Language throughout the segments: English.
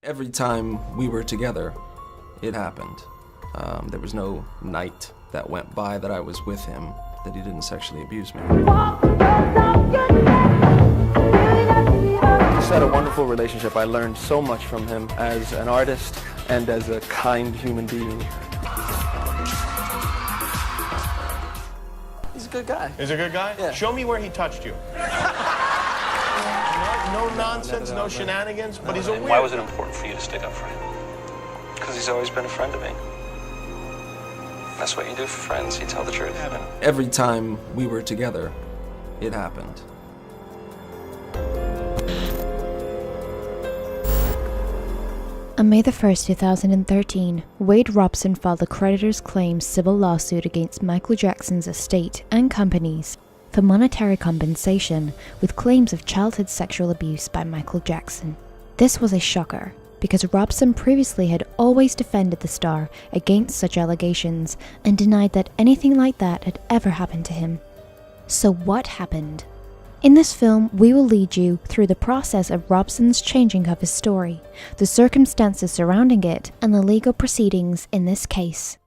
Every time we were together, it happened. There was no night that went by that I was with him that he didn't sexually abuse me. Just had a wonderful relationship. I learned so much from him as an artist and as a kind human being. He's a good guy. He's a good guy? Yeah. Show me where he touched you. No nonsense, no shenanigans, but he's a weird... Why was it important for you to stick up for him? Because he's always been a friend to me. That's what you do for friends, you tell the truth. Every time we were together, it happened. On May 1st, 2013, Wade Robson filed a creditor's claims civil lawsuit against Michael Jackson's estate and companies for monetary compensation with claims of childhood sexual abuse by Michael Jackson. This was a shocker, because Robson previously had always defended the star against such allegations and denied that anything like that had ever happened to him. So what happened? In this film, we will lead you through the process of Robson's changing of his story, the circumstances surrounding it, and the legal proceedings in this case.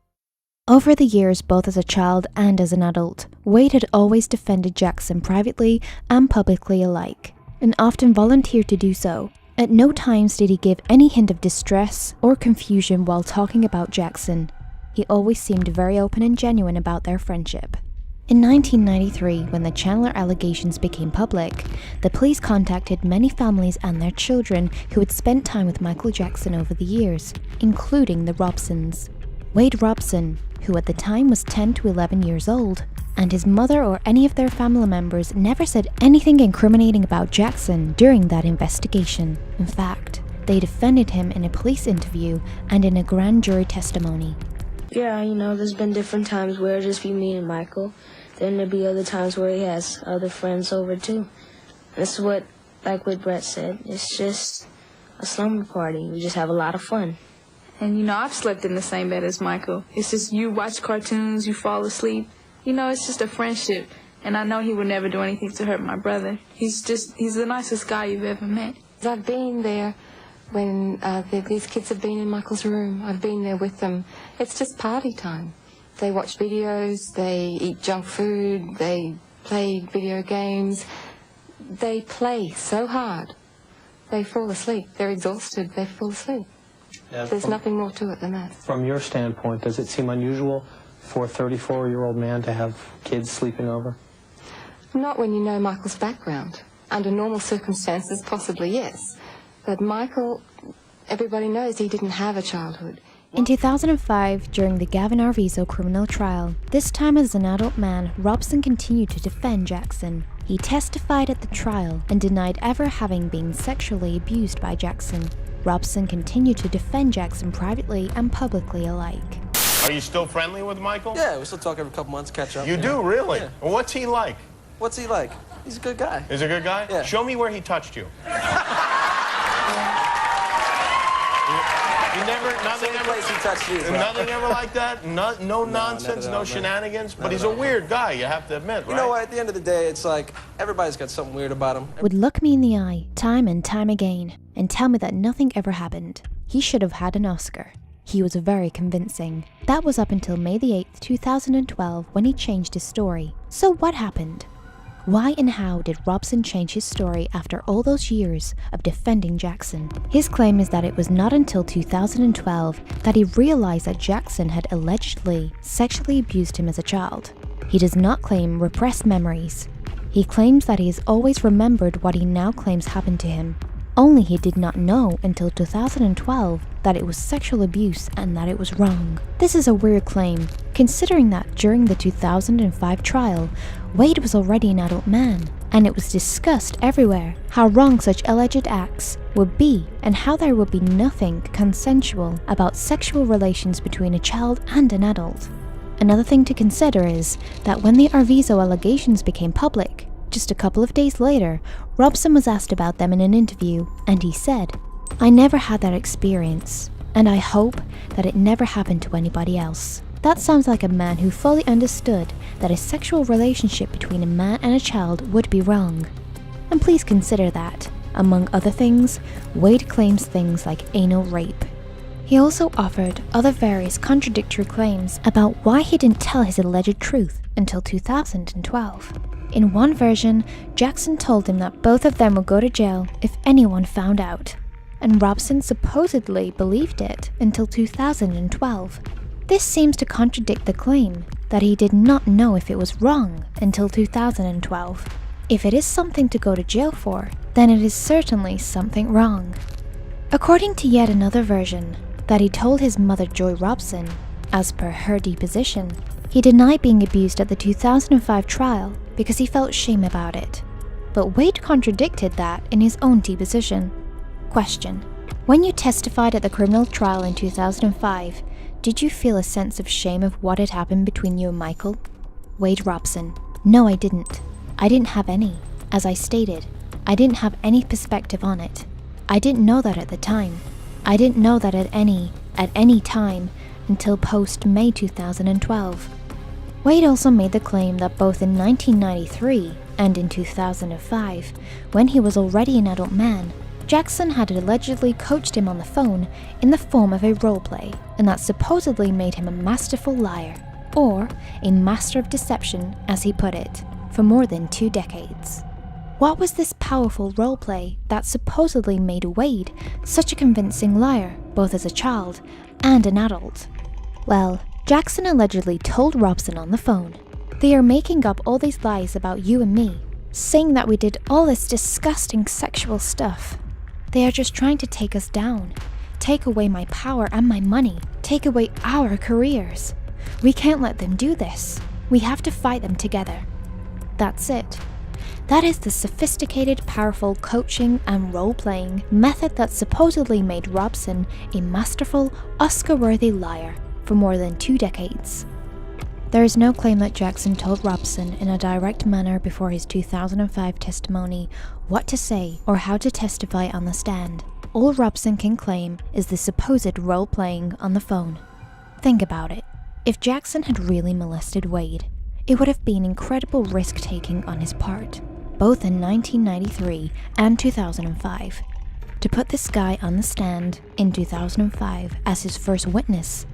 Over the years, both as a child and as an adult, Wade had always defended Jackson privately and publicly alike, and often volunteered to do so. At no times did he give any hint of distress or confusion while talking about Jackson. He always seemed very open and genuine about their friendship. In 1993, when the Chandler allegations became public, the police contacted many families and their children who had spent time with Michael Jackson over the years, including the Robsons. Wade Robson, who at the time was 10 to 11 years old, and his mother or any of their family members never said anything incriminating about Jackson during that investigation. In fact, they defended him in a police interview and in a grand jury testimony. Yeah, there's been different times where it'll just be me and Michael. Then there'll be other times where he has other friends over too. This is what Brett said, it's just a slumber party. We just have a lot of fun. And I've slept in the same bed as Michael. It's just you watch cartoons, you fall asleep. It's just a friendship. And I know he would never do anything to hurt my brother. He's the nicest guy you've ever met. I've been there when these kids have been in Michael's room. I've been there with them. It's just party time. They watch videos, they eat junk food, they play video games. They play so hard, they fall asleep. They're exhausted, they fall asleep. Yeah, There's nothing more to it than that. From your standpoint, does it seem unusual for a 34-year-old man to have kids sleeping over? Not when you know Michael's background. Under normal circumstances, possibly yes. But Michael, everybody knows he didn't have a childhood. In 2005, during the Gavin Arvizo criminal trial, this time as an adult man, Robson continued to defend Jackson. He testified at the trial and denied ever having been sexually abused by Jackson. Robson continued to defend Jackson privately and publicly alike. Are you still friendly with Michael? Yeah, we still talk every couple months, catch up. You do, really? Yeah. Well, what's he like? What's he like? He's a good guy. He's a good guy? Yeah. Show me where he touched you. You never, nothing ever, Place he touched you, bro. nothing ever like that? No nonsense, no shenanigans? But he's a weird guy, you have to admit, right? You know what, at the end of the day, it's like, everybody's got something weird about him. Would look me in the eye, time and time again, and tell me that nothing ever happened. He should have had an Oscar. He was very convincing. That was up until May the 8th, 2012, when he changed his story. So what happened? Why and how did Robson change his story after all those years of defending Jackson? His claim is that it was not until 2012 that he realized that Jackson had allegedly sexually abused him as a child. He does not claim repressed memories. He claims that he has always remembered what he now claims happened to him. Only he did not know until 2012 that it was sexual abuse and that it was wrong. This is a weird claim, considering that during the 2005 trial, Wade was already an adult man, and it was discussed everywhere how wrong such alleged acts would be and how there would be nothing consensual about sexual relations between a child and an adult. Another thing to consider is that when the Arvizo allegations became public, just a couple of days later, Robson was asked about them in an interview, and he said, "I never had that experience, and I hope that it never happened to anybody else." That sounds like a man who fully understood that a sexual relationship between a man and a child would be wrong. And please consider that, Among other things, Wade claims things like anal rape. He also offered other various contradictory claims about why he didn't tell his alleged truth until 2012. In one version, Jackson told him that both of them would go to jail if anyone found out, and Robson supposedly believed it until 2012. This seems to contradict the claim that he did not know if it was wrong until 2012. If it is something to go to jail for, then it is certainly something wrong. According to yet another version, that he told his mother Joy Robson, as per her deposition, he denied being abused at the 2005 trial because he felt shame about it. But Wade contradicted that in his own deposition. Question: when you testified at the criminal trial in 2005, did you feel a sense of shame of what had happened between you and Michael? Wade Robson: no, I didn't. I didn't have any. As I stated, I didn't have any perspective on it. I didn't know that at the time. I didn't know that at any time until post-May 2012. Wade also made the claim that both in 1993 and in 2005, when he was already an adult man, Jackson had allegedly coached him on the phone in the form of a roleplay, and that supposedly made him a masterful liar, or a master of deception, as he put it, for more than 2 decades. What was this powerful roleplay that supposedly made Wade such a convincing liar, both as a child and an adult? Well, Jackson allegedly told Robson on the phone, "They are making up all these lies about you and me, saying that we did all this disgusting sexual stuff. They are just trying to take us down, take away my power and my money, take away our careers. We can't let them do this. We have to fight them together." That's it. That is the sophisticated, powerful coaching and role-playing method that supposedly made Robson a masterful, Oscar-worthy liar for more than 2 decades. There is no claim that Jackson told Robson in a direct manner before his 2005 testimony what to say or how to testify on the stand. All Robson can claim is the supposed role-playing on the phone. Think about it. If Jackson had really molested Wade, it would have been incredible risk-taking on his part, both in 1993 and 2005. To put this guy on the stand in 2005 as his first witness,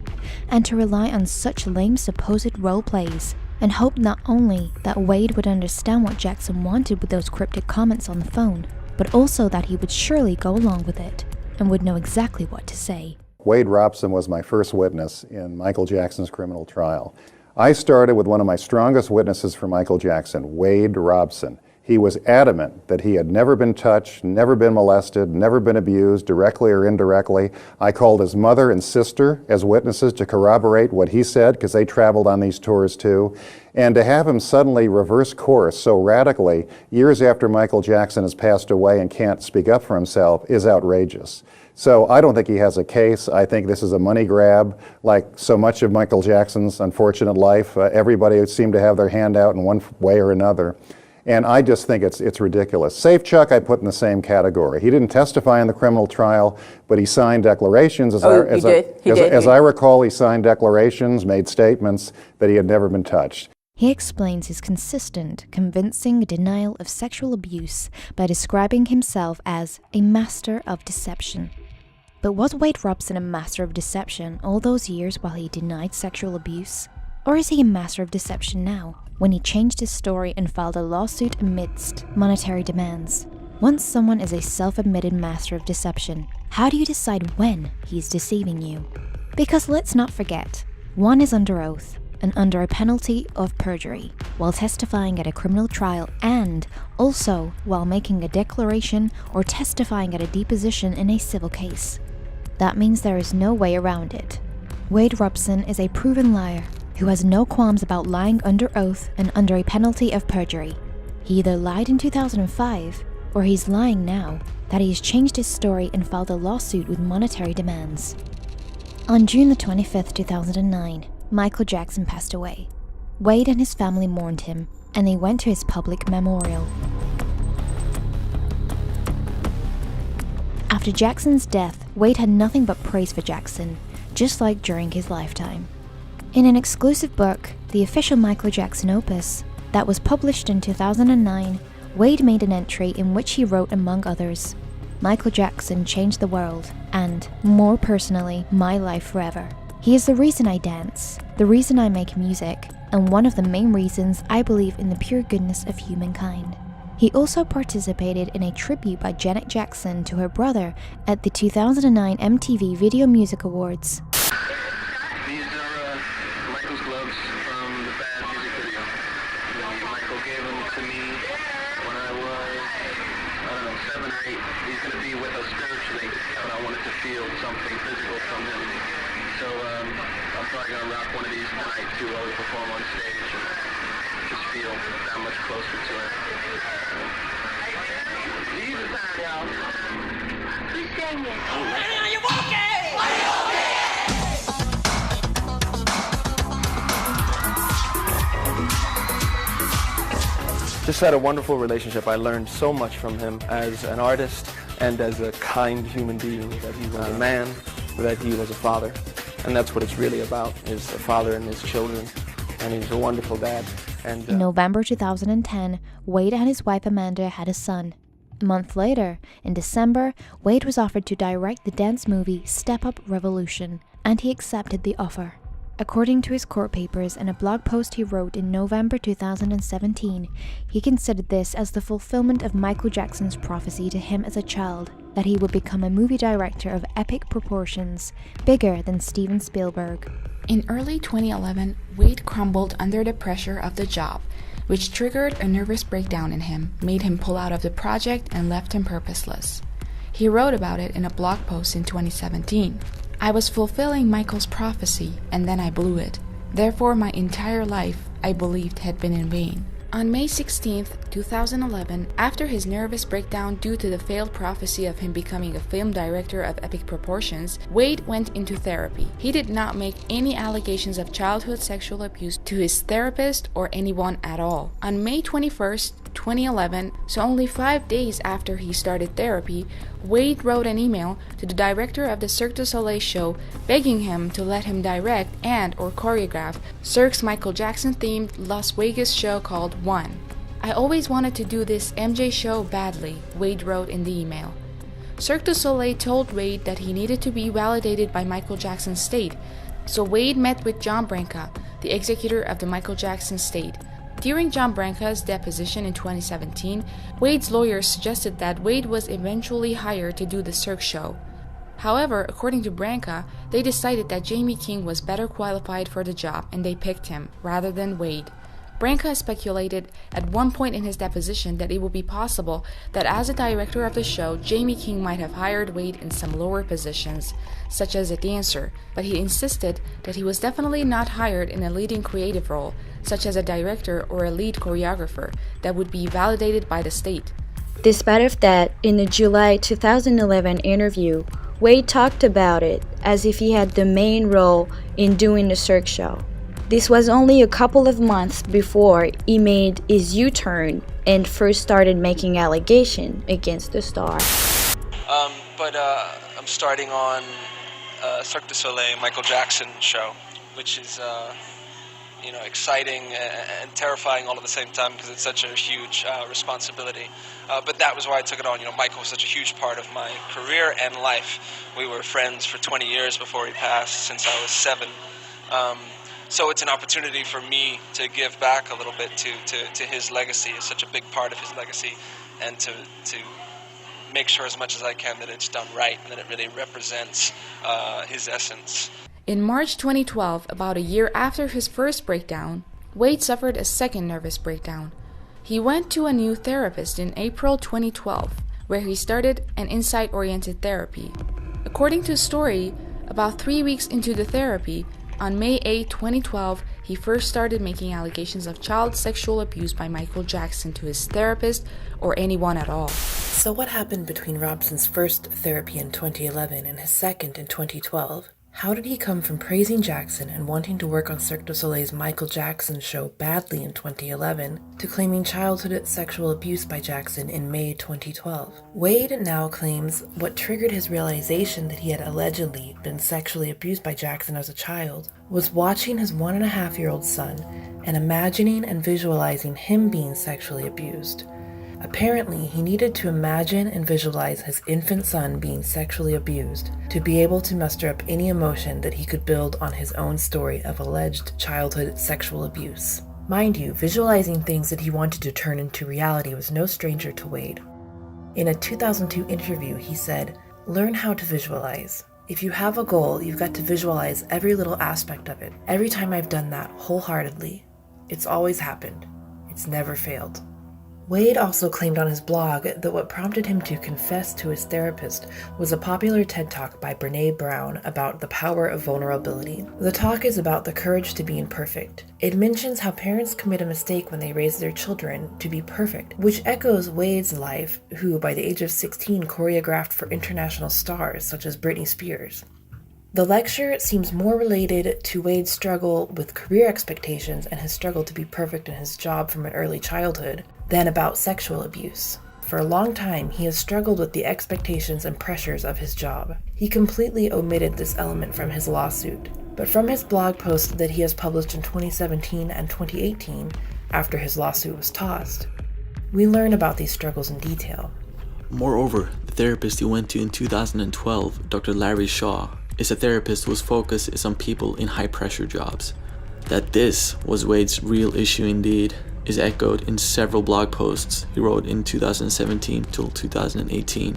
and to rely on such lame supposed role plays, and hope not only that Wade would understand what Jackson wanted with those cryptic comments on the phone, but also that he would surely go along with it, and would know exactly what to say. Wade Robson was my first witness in Michael Jackson's criminal trial. I started with one of my strongest witnesses for Michael Jackson, Wade Robson. He was adamant that he had never been touched, never been molested, never been abused, directly or indirectly. I called his mother and sister as witnesses to corroborate what he said, because they traveled on these tours too. And to have him suddenly reverse course so radically, years after Michael Jackson has passed away and can't speak up for himself, is outrageous. So I don't think he has a case. I think this is a money grab, like so much of Michael Jackson's unfortunate life. Everybody seemed to have their hand out in one way or another. And I just think it's ridiculous. Safe Chuck I put in the same category. He didn't testify in the criminal trial, but he signed declarations. As I recall, he signed declarations, made statements that he had never been touched. He explains his consistent, convincing denial of sexual abuse by describing himself as a master of deception. But was Wade Robson a master of deception all those years while he denied sexual abuse? Or is he a master of deception now, when he changed his story and filed a lawsuit amidst monetary demands? Once someone is a self-admitted master of deception, how do you decide when he's deceiving you? Because let's not forget, one is under oath and under a penalty of perjury while testifying at a criminal trial, and also while making a declaration or testifying at a deposition in a civil case. That means there is no way around it. Wade Robson is a proven liar who has no qualms about lying under oath and under a penalty of perjury. He either lied in 2005, or he's lying now that he has changed his story and filed a lawsuit with monetary demands. On June the 25th, 2009, Michael Jackson passed away. Wade and his family mourned him, and they went to his public memorial. After Jackson's death, Wade had nothing but praise for Jackson, just like during his lifetime. In an exclusive book, the official Michael Jackson opus, that was published in 2009, Wade made an entry in which he wrote, among others, "Michael Jackson changed the world, and, more personally, my life forever. He is the reason I dance, the reason I make music, and one of the main reasons I believe in the pure goodness of humankind." He also participated in a tribute by Janet Jackson to her brother at the 2009 MTV Video Music Awards. These are Michael's gloves from the Bad music video. Michael gave them to me when I was, 7 or 8. He's going to be with us spiritually, but I wanted to feel something physical from him. So I'm probably going to rock one of these tonight too while we perform on stage and just feel that much closer to him. These are time, y'all. Who's singing? Are you walking? Are you walking? Just had a wonderful relationship. I learned so much from him as an artist and as a kind human being, that he was a man, that he was a father. And that's what it's really about, is a father and his children. And he's a wonderful dad. And in November 2010, Wade and his wife Amanda had a son. A month later, in December, Wade was offered to direct the dance movie Step Up Revolution, and he accepted the offer. According to his court papers and a blog post he wrote in November 2017, he considered this as the fulfillment of Michael Jackson's prophecy to him as a child, that he would become a movie director of epic proportions, bigger than Steven Spielberg. In early 2011, Wade crumbled under the pressure of the job, which triggered a nervous breakdown in him, made him pull out of the project, and left him purposeless. He wrote about it in a blog post in 2017. "I was fulfilling Michael's prophecy, and then I blew it. Therefore, my entire life, I believed, had been in vain." On May 16, 2011, after his nervous breakdown due to the failed prophecy of him becoming a film director of epic proportions, Wade went into therapy. He did not make any allegations of childhood sexual abuse to his therapist or anyone at all. On May 21st, 2011, so only 5 days after he started therapy, Wade wrote an email to the director of the Cirque du Soleil show begging him to let him direct and or choreograph Cirque's Michael Jackson-themed Las Vegas show called One. "I always wanted to do this MJ show badly," Wade wrote in the email. Cirque du Soleil told Wade that he needed to be validated by Michael Jackson's state, so Wade met with John Branca, the executor of the Michael Jackson state. During John Branca's deposition in 2017, Wade's lawyers suggested that Wade was eventually hired to do the Cirque show. However, according to Branca, they decided that Jamie King was better qualified for the job and they picked him, rather than Wade. Branca speculated at one point in his deposition that it would be possible that as a director of the show, Jamie King might have hired Wade in some lower positions, such as a dancer, but he insisted that he was definitely not hired in a leading creative role, such as a director or a lead choreographer, that would be validated by the state. Despite of that, in the July 2011 interview, Wade talked about it as if he had the main role in doing the Cirque show. This was only a couple of months before he made his U-turn and first started making allegations against the star. But I'm starting on Cirque du Soleil Michael Jackson show, which is exciting and terrifying all at the same time because it's such a huge responsibility. But that was why I took it on. Michael was such a huge part of my career and life. We were friends for 20 years before he passed, since I was 7. So it's an opportunity for me to give back a little bit to his legacy. It's such a big part of his legacy, and to make sure as much as I can that it's done right and that it really represents his essence. In March 2012, about a year after his first breakdown, Wade suffered a second nervous breakdown. He went to a new therapist in April 2012, where he started an insight-oriented therapy. According to a story, about 3 weeks into the therapy, on May 8, 2012, he first started making allegations of child sexual abuse by Michael Jackson to his therapist or anyone at all. So what happened between Robson's first therapy in 2011 and his second in 2012? How did he come from praising Jackson and wanting to work on Cirque du Soleil's Michael Jackson show badly in 2011 to claiming childhood sexual abuse by Jackson in May 2012? Wade now claims what triggered his realization that he had allegedly been sexually abused by Jackson as a child was watching his 1.5-year-old son and imagining and visualizing him being sexually abused. Apparently, he needed to imagine and visualize his infant son being sexually abused to be able to muster up any emotion that he could build on his own story of alleged childhood sexual abuse. Mind you, visualizing things that he wanted to turn into reality was no stranger to Wade. In a 2002 interview, he said, "Learn how to visualize. If you have a goal, you've got to visualize every little aspect of it. Every time I've done that wholeheartedly, it's always happened. It's never failed." Wade also claimed on his blog that what prompted him to confess to his therapist was a popular TED Talk by Brené Brown about the power of vulnerability. The talk is about the courage to be imperfect. It mentions how parents commit a mistake when they raise their children to be perfect, which echoes Wade's life, who by the age of 16 choreographed for international stars such as Britney Spears. The lecture seems more related to Wade's struggle with career expectations and his struggle to be perfect in his job from an early childhood than about sexual abuse. For a long time, he has struggled with the expectations and pressures of his job. He completely omitted this element from his lawsuit. But from his blog post that he has published in 2017 and 2018, after his lawsuit was tossed, we learn about these struggles in detail. Moreover, the therapist he went to in 2012, Dr. Larry Shaw, is a therapist whose focus is on people in high-pressure jobs. That this was Wade's real issue indeed is echoed in several blog posts he wrote in 2017 till 2018.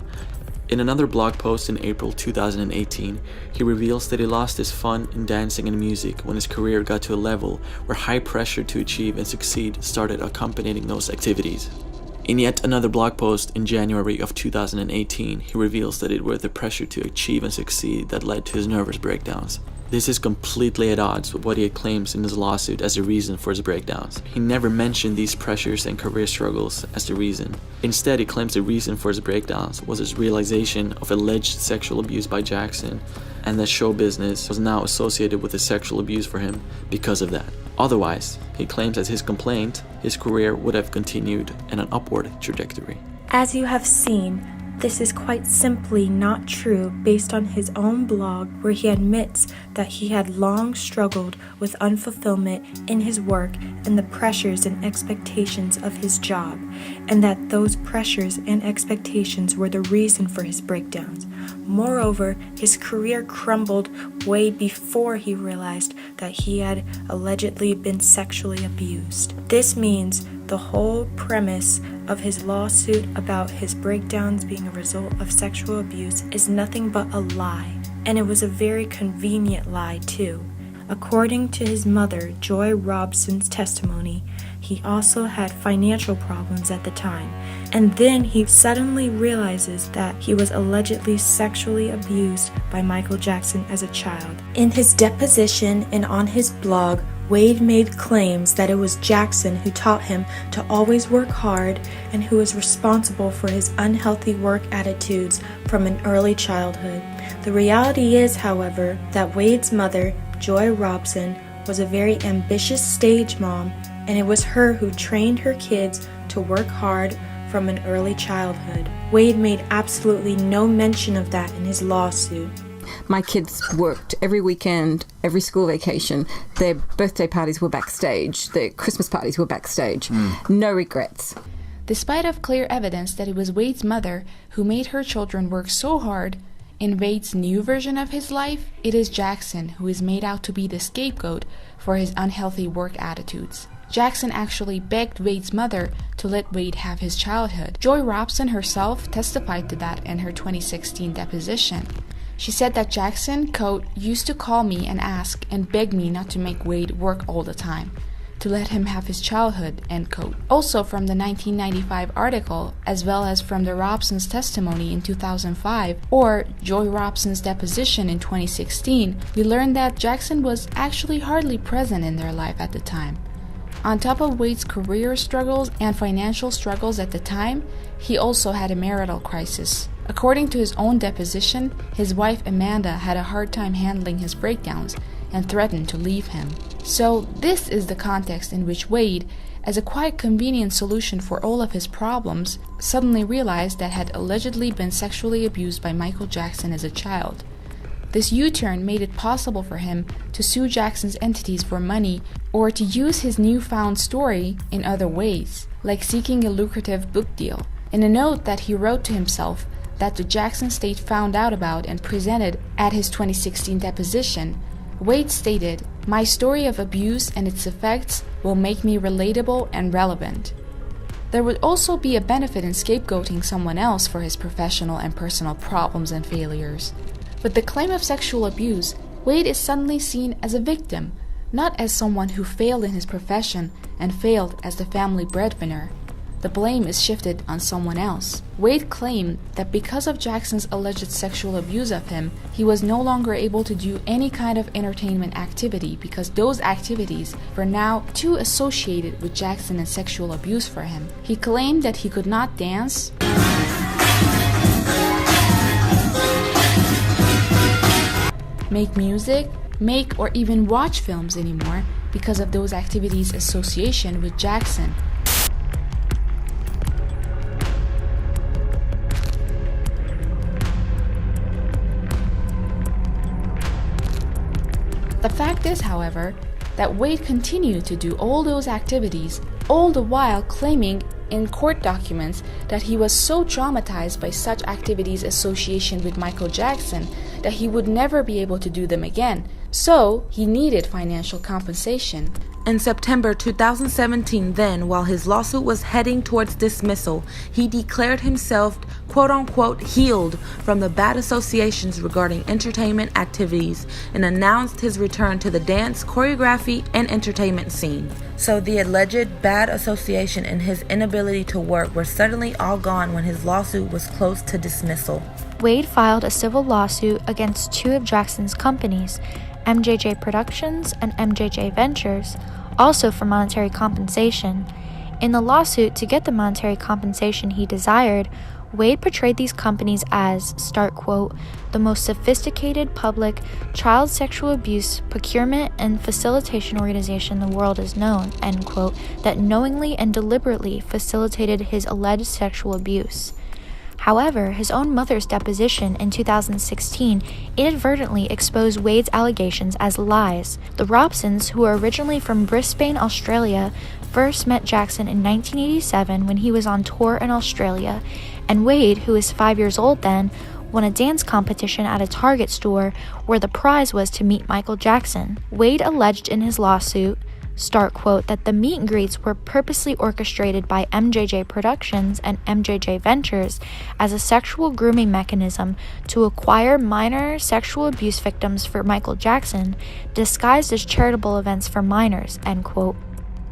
In another blog post in April 2018, he reveals that he lost his fun in dancing and music when his career got to a level where high pressure to achieve and succeed started accompanying those activities. In yet another blog post in January of 2018, he reveals that it was the pressure to achieve and succeed that led to his nervous breakdowns. This is completely at odds with what he claims in his lawsuit as a reason for his breakdowns. He never mentioned these pressures and career struggles as the reason. Instead, he claims the reason for his breakdowns was his realization of alleged sexual abuse by Jackson, and that show business was now associated with the sexual abuse for him because of that. Otherwise, he claims that his complaint, his career would have continued in an upward trajectory. As you have seen, this is quite simply not true based on his own blog, where he admits that he had long struggled with unfulfillment in his work and the pressures and expectations of his job, and that those pressures and expectations were the reason for his breakdowns. Moreover, his career crumbled way before he realized that he had allegedly been sexually abused. This means the whole premise of his lawsuit about his breakdowns being a result of sexual abuse is nothing but a lie, and it was a very convenient lie too. According to his mother, Joy Robson's testimony, he also had financial problems at the time, and then he suddenly realizes that he was allegedly sexually abused by Michael Jackson as a child. In his deposition and on his blog, Wade made claims that it was Jackson who taught him to always work hard and who was responsible for his unhealthy work attitudes from an early childhood. The reality is, however, that Wade's mother, Joy Robson, was a very ambitious stage mom, and it was her who trained her kids to work hard from an early childhood. Wade made absolutely no mention of that in his lawsuit. My kids worked every weekend, every school vacation. Their birthday parties were backstage. Their Christmas parties were backstage. No regrets. Despite of clear evidence that it was Wade's mother who made her children work so hard, in Wade's new version of his life, it is Jackson who is made out to be the scapegoat for his unhealthy work attitudes. Jackson actually begged Wade's mother to let Wade have his childhood. Joy Robson herself testified to that in her 2016 deposition. She said that Jackson, quote, used to call me and ask and beg me not to make Wade work all the time, to let him have his childhood, end quote. Also from the 1995 article, as well as from the Robson's testimony in 2005, or Joy Robson's deposition in 2016, we learned that Jackson was actually hardly present in their life at the time. On top of Wade's career struggles and financial struggles at the time, he also had a marital crisis. According to his own deposition, his wife Amanda had a hard time handling his breakdowns and threatened to leave him. So this is the context in which Wade, as a quite convenient solution for all of his problems, suddenly realized that had allegedly been sexually abused by Michael Jackson as a child. This U-turn made it possible for him to sue Jackson's entities for money or to use his newfound story in other ways, like seeking a lucrative book deal. In a note that he wrote to himself that the Jackson state found out about and presented at his 2016 deposition, Wade stated, "My story of abuse and its effects will make me relatable and relevant." There would also be a benefit in scapegoating someone else for his professional and personal problems and failures. With the claim of sexual abuse, Wade is suddenly seen as a victim, not as someone who failed in his profession and failed as the family breadwinner. The blame is shifted on someone else. Wade claimed that because of Jackson's alleged sexual abuse of him, he was no longer able to do any kind of entertainment activity because those activities were now too associated with Jackson and sexual abuse for him. He claimed that he could not dance, make music, make or even watch films anymore because of those activities' association with Jackson. The fact is, however, that Wade continued to do all those activities, all the while claiming in court documents that he was so traumatized by such activities' association with Michael Jackson that he would never be able to do them again, so he needed financial compensation. In September 2017, then, while his lawsuit was heading towards dismissal, he declared himself, quote-unquote, healed from the bad associations regarding entertainment activities and announced his return to the dance, choreography, and entertainment scene. So the alleged bad association and his inability to work were suddenly all gone when his lawsuit was close to dismissal. Wade filed a civil lawsuit against two of Jackson's companies, MJJ Productions and MJJ Ventures, also for monetary compensation. In the lawsuit, to get the monetary compensation he desired, Wade portrayed these companies as, start quote, the most sophisticated public child sexual abuse procurement and facilitation organization the world has known, end quote, that knowingly and deliberately facilitated his alleged sexual abuse. However, his own mother's deposition in 2016 inadvertently exposed Wade's allegations as lies. The Robsons, who were originally from Brisbane, Australia, first met Jackson in 1987 when he was on tour in Australia, and Wade, who was 5 years old then, won a dance competition at a Target store where the prize was to meet Michael Jackson. Wade alleged in his lawsuit, start quote, that the meet and greets were purposely orchestrated by MJJ Productions and MJJ Ventures as a sexual grooming mechanism to acquire minor sexual abuse victims for Michael Jackson, disguised as charitable events for minors, end quote.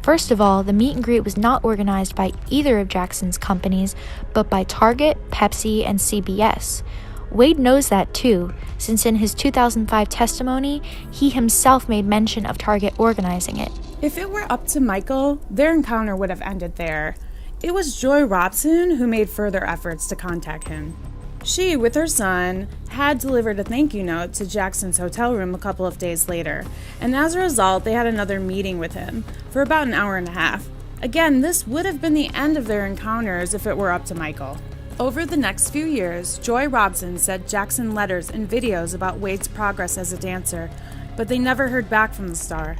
First of all, the meet and greet was not organized by either of Jackson's companies, but by Target, Pepsi, and CBS. Wade knows that too, since in his 2005 testimony, he himself made mention of Target organizing it. If it were up to Michael, their encounter would have ended there. It was Joy Robson who made further efforts to contact him. She, with her son, had delivered a thank you note to Jackson's hotel room a couple of days later, and as a result, they had another meeting with him for about an hour and a half. Again, this would have been the end of their encounters if it were up to Michael. Over the next few years, Joy Robson sent Jackson letters and videos about Wade's progress as a dancer, but they never heard back from the star.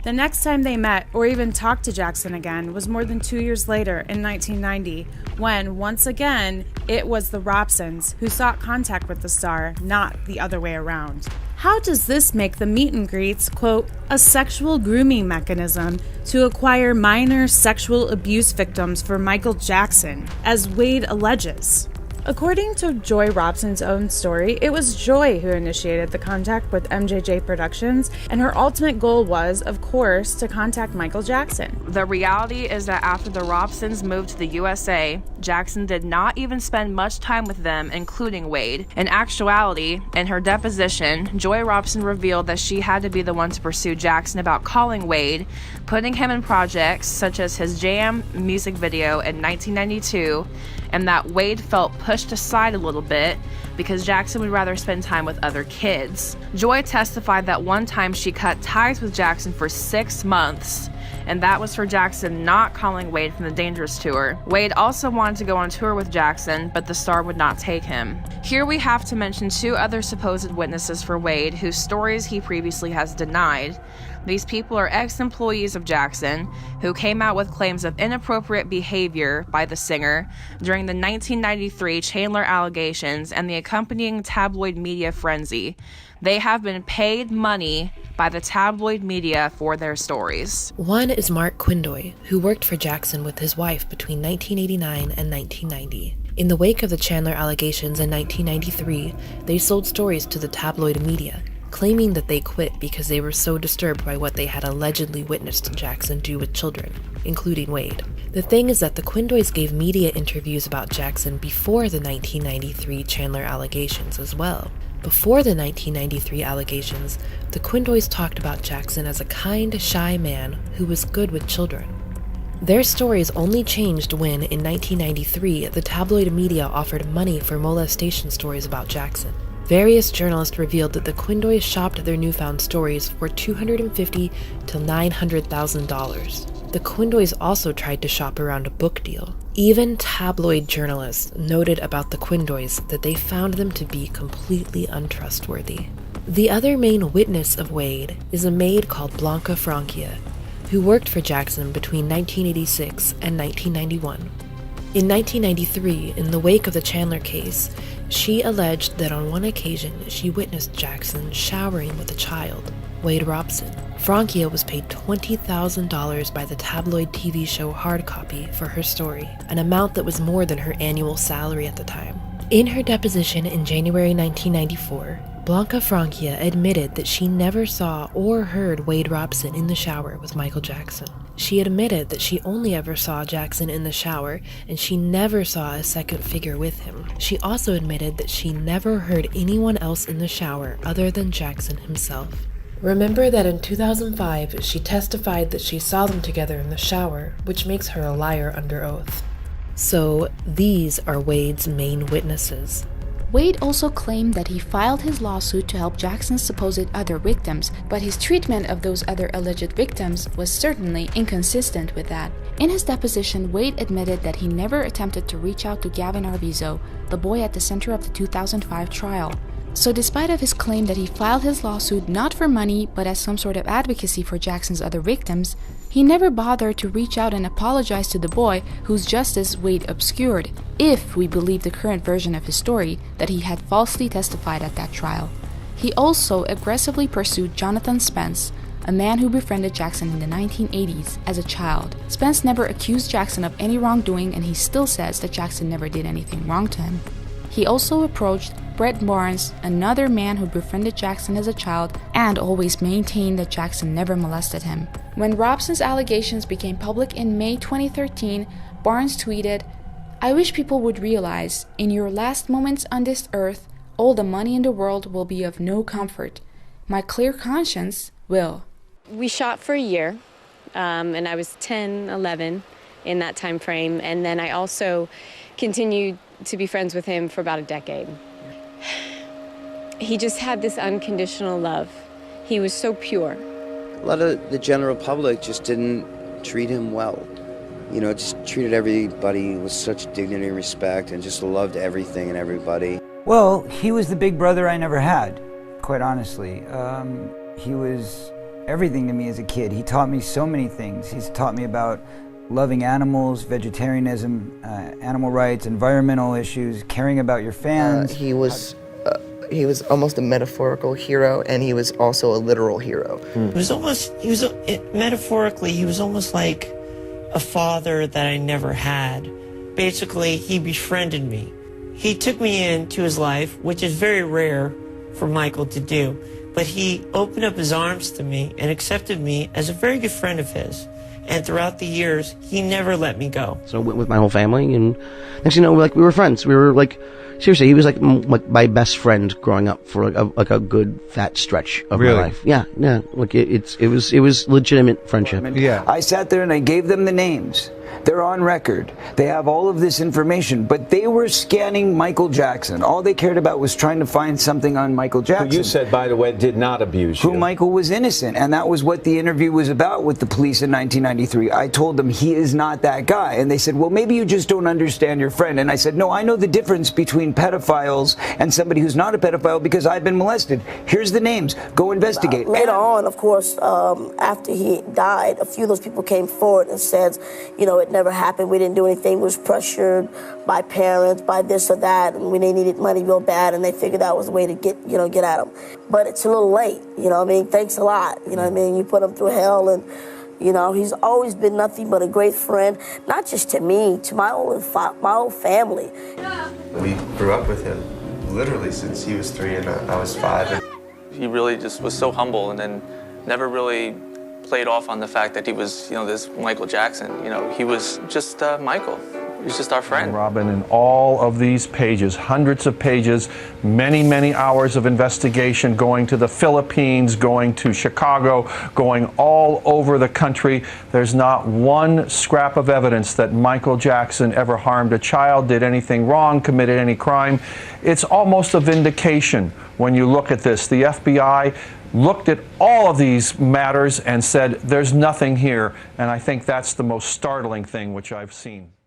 The next time they met or even talked to Jackson again was more than 2 years later in 1990, when, once again, it was the Robsons who sought contact with the star, not the other way around. How does this make the meet and greets, quote, a sexual grooming mechanism to acquire minor sexual abuse victims for Michael Jackson, as Wade alleges? According to Joy Robson's own story, it was Joy who initiated the contact with MJJ Productions, and her ultimate goal was, of course, to contact Michael Jackson. The reality is that after the Robsons moved to the USA, Jackson did not even spend much time with them, including Wade. In actuality, in her deposition, Joy Robson revealed that she had to be the one to pursue Jackson about calling Wade, putting him in projects such as his Jam music video in 1992, and that Wade felt pushed aside a little bit because Jackson would rather spend time with other kids. Joy testified that one time she cut ties with Jackson for 6 months and that was for Jackson not calling Wade from the Dangerous Tour. Wade also wanted to go on tour with Jackson, but the star would not take him. Here we have to mention two other supposed witnesses for Wade, whose stories he previously has denied. These people are ex-employees of Jackson, who came out with claims of inappropriate behavior by the singer during the 1993 Chandler allegations and the accompanying tabloid media frenzy. They have been paid money by the tabloid media for their stories. One is Mark Quindoy, who worked for Jackson with his wife between 1989 and 1990. In the wake of the Chandler allegations in 1993, they sold stories to the tabloid media, claiming that they quit because they were so disturbed by what they had allegedly witnessed Jackson do with children, including Wade. The thing is that the Quindoys gave media interviews about Jackson before the 1993 Chandler allegations as well. Before the 1993 allegations, the Quindoys talked about Jackson as a kind, shy man who was good with children. Their stories only changed when, in 1993, the tabloid media offered money for molestation stories about Jackson. Various journalists revealed that the Quindoys shopped their newfound stories for $250,000 to $900,000. The Quindoys also tried to shop around a book deal. Even tabloid journalists noted about the Quindoys that they found them to be completely untrustworthy. The other main witness of Wade is a maid called Blanca Franquia, who worked for Jackson between 1986 and 1991. In 1993, in the wake of the Chandler case, she alleged that on one occasion she witnessed Jackson showering with a child, Wade Robson. Franquia was paid $20,000 by the tabloid TV show Hard Copy for her story, an amount that was more than her annual salary at the time. In her deposition in January 1994, Blanca Franquia admitted that she never saw or heard Wade Robson in the shower with Michael Jackson. She admitted that she only ever saw Jackson in the shower, and she never saw a second figure with him. She also admitted that she never heard anyone else in the shower other than Jackson himself. Remember that in 2005, she testified that she saw them together in the shower, which makes her a liar under oath. So, these are Wade's main witnesses. Wade also claimed that he filed his lawsuit to help Jackson's supposed other victims, but his treatment of those other alleged victims was certainly inconsistent with that. In his deposition, Wade admitted that he never attempted to reach out to Gavin Arvizo, the boy at the center of the 2005 trial. So despite of his claim that he filed his lawsuit not for money but as some sort of advocacy for Jackson's other victims, he never bothered to reach out and apologize to the boy whose justice Wade obscured, if we believe the current version of his story that he had falsely testified at that trial. He also aggressively pursued Jonathan Spence, a man who befriended Jackson in the 1980s as a child. Spence never accused Jackson of any wrongdoing, and he still says that Jackson never did anything wrong to him. He also approached Brett Barnes, another man who befriended Jackson as a child and always maintained that Jackson never molested him. When Robson's allegations became public in May 2013, Barnes tweeted, "I wish people would realize, in your last moments on this earth, all the money in the world will be of no comfort. My clear conscience will." We shot for a year, and I was 10, 11 in that time frame, and then I also continued to be friends with him for about a decade. He just had this unconditional love. He was so pure. A lot of the general public just didn't treat him well. You know, just treated everybody with such dignity and respect and just loved everything and everybody. Well, he was the big brother I never had, quite honestly. He was everything to me as a kid. He taught me so many things. He's taught me about loving animals, vegetarianism, animal rights, environmental issues, caring about your fans. He was almost a metaphorical hero, and he was also a literal hero. Metaphorically, he was almost like a father that I never had. Basically, he befriended me. He took me into his life, which is very rare for Michael to do, but he opened up his arms to me and accepted me as a very good friend of his. And throughout the years, he never let me go. So I went with my whole family, and next thing you know, we were friends. We were like, seriously, he was like my best friend growing up for like a good fat stretch of my life. Yeah. Like it was legitimate friendship. Yeah. I sat there and I gave them the names. They're on record. They have all of this information, but they were scanning Michael Jackson. All they cared about was trying to find something on Michael Jackson. Who you said, by the way, did not abuse you. Who Michael was innocent, and that was what the interview was about with the police in 1993. I told them he is not that guy, and they said, well, maybe you just don't understand your friend. And I said, no, I know the difference between pedophiles and somebody who's not a pedophile because I've been molested. Here's the names. Go investigate. Later on, of course, after he died, a few of those people came forward and said, you know, it never happened. We didn't do anything. We was pressured by parents, by this or that, and when they needed money real bad, and they figured that was the way to get at them. But it's a little late, you know what I mean? Thanks a lot, you know what I mean? You put him through hell, and, you know, he's always been nothing but a great friend, not just to me, to my whole family. We grew up with him, literally, since he was 3 and I was 5. He really just was so humble, and then never really played off on the fact that he was, you know, this Michael Jackson. You know, he was just Michael. He was just our friend. Robin, in all of these pages, hundreds of pages, many, many hours of investigation, going to the Philippines, going to Chicago, going all over the country, there's not one scrap of evidence that Michael Jackson ever harmed a child, did anything wrong, committed any crime. It's almost a vindication when you look at this. The FBI looked at all of these matters and said, there's nothing here. And I think that's the most startling thing which I've seen.